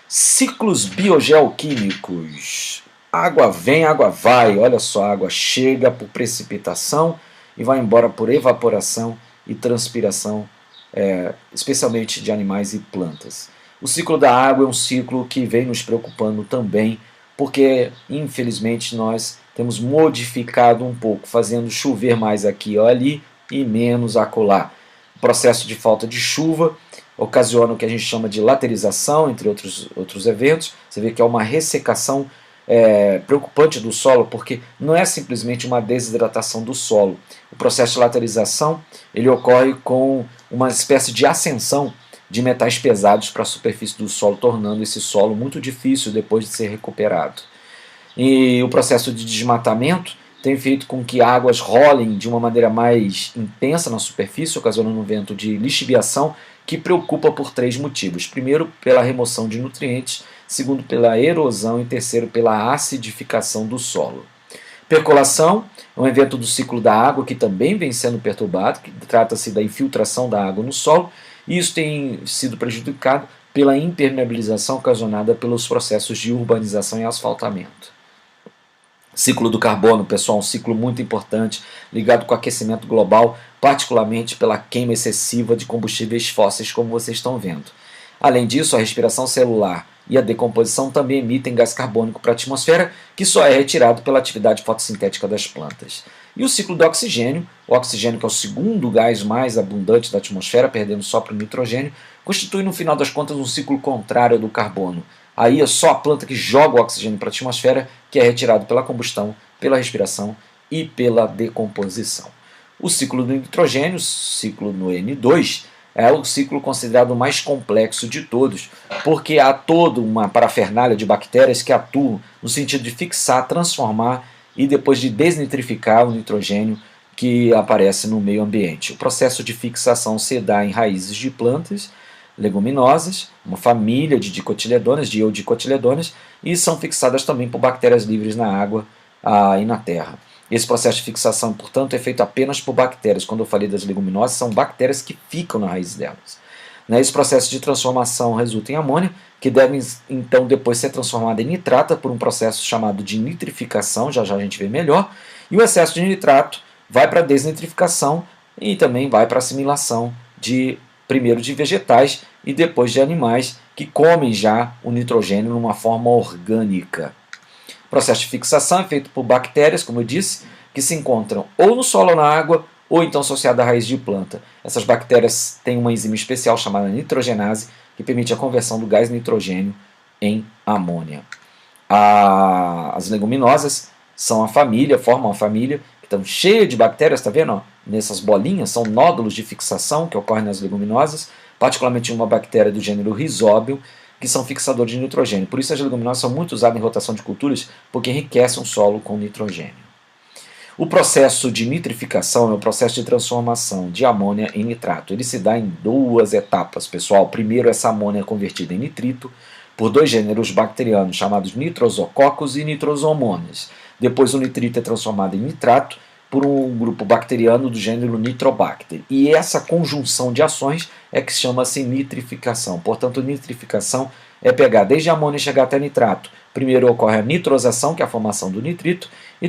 Ciclos biogeoquímicos. Água vem, água vai. Olha só, a água chega por precipitação e vai embora por evaporação e transpiração, especialmente de animais e plantas. O ciclo da água é um ciclo que vem nos preocupando também, porque infelizmente nós temos modificado um pouco, fazendo chover mais aqui ou ali e menos acolá. O processo de falta de chuva ocasiona o que a gente chama de laterização, entre outros eventos. Você vê que é uma ressecação preocupante do solo, porque não é simplesmente uma desidratação do solo. O processo de laterização ele ocorre com uma espécie de ascensão de metais pesados para a superfície do solo, tornando esse solo muito difícil depois de ser recuperado. E o processo de desmatamento tem feito com que águas rolem de uma maneira mais intensa na superfície, ocasionando um evento de lixiviação que preocupa por três motivos. Primeiro, pela remoção de nutrientes, segundo, pela erosão e terceiro, pela acidificação do solo. Percolação é um evento do ciclo da água que também vem sendo perturbado, que trata-se da infiltração da água no solo, e isso tem sido prejudicado pela impermeabilização ocasionada pelos processos de urbanização e asfaltamento. Ciclo do carbono, pessoal, um ciclo muito importante, ligado com o aquecimento global, particularmente pela queima excessiva de combustíveis fósseis, como vocês estão vendo. Além disso, a respiração celular e a decomposição também emitem gás carbônico para a atmosfera, que só é retirado pela atividade fotossintética das plantas. E o ciclo do oxigênio, o oxigênio que é o segundo gás mais abundante da atmosfera, perdendo só para o nitrogênio, constitui no final das contas um ciclo contrário ao do carbono. Aí é só a planta que joga o oxigênio para a atmosfera, que é retirado pela combustão, pela respiração e pela decomposição. O ciclo do nitrogênio, o ciclo no N2, é o ciclo considerado o mais complexo de todos, porque há toda uma parafernália de bactérias que atuam no sentido de fixar, transformar e depois de desnitrificar o nitrogênio que aparece no meio ambiente. O processo de fixação se dá em raízes de plantas, leguminosas, uma família de dicotiledonas, de eudicotiledonas, e são fixadas também por bactérias livres na água e na terra. Esse processo de fixação, portanto, é feito apenas por bactérias. Quando eu falei das leguminosas, são bactérias que ficam na raiz delas. Esse processo de transformação resulta em amônia, que deve então depois ser transformada em nitrata por um processo chamado de nitrificação, já já a gente vê melhor, e o excesso de nitrato vai para a desnitrificação e também vai para a assimilação primeiro de vegetais e depois de animais que comem já o nitrogênio numa forma orgânica. O processo de fixação é feito por bactérias, como eu disse, que se encontram ou no solo ou na água, ou então associadas à raiz de planta. Essas bactérias têm uma enzima especial chamada nitrogenase, que permite a conversão do gás nitrogênio em amônia. As leguminosas são a família, formam a família, que estão cheias de bactérias, está vendo? Nessas bolinhas, são nódulos de fixação que ocorrem nas leguminosas, particularmente uma bactéria do gênero Rhizobium, que são fixadores de nitrogênio. Por isso as leguminosas são muito usadas em rotação de culturas, porque enriquecem o solo com nitrogênio. O processo de nitrificação é o processo de transformação de amônia em nitrato. Ele se dá em duas etapas, pessoal. Primeiro, essa amônia é convertida em nitrito por dois gêneros bacterianos chamados Nitrosococcus e Nitrosomonas. Depois o nitrito é transformado em nitrato por um grupo bacteriano do gênero Nitrobacter. E essa conjunção de ações é que chama-se nitrificação. Portanto, nitrificação é pegar desde a amônia e chegar até nitrato. Primeiro ocorre a nitrosação, que é a formação do nitrito, e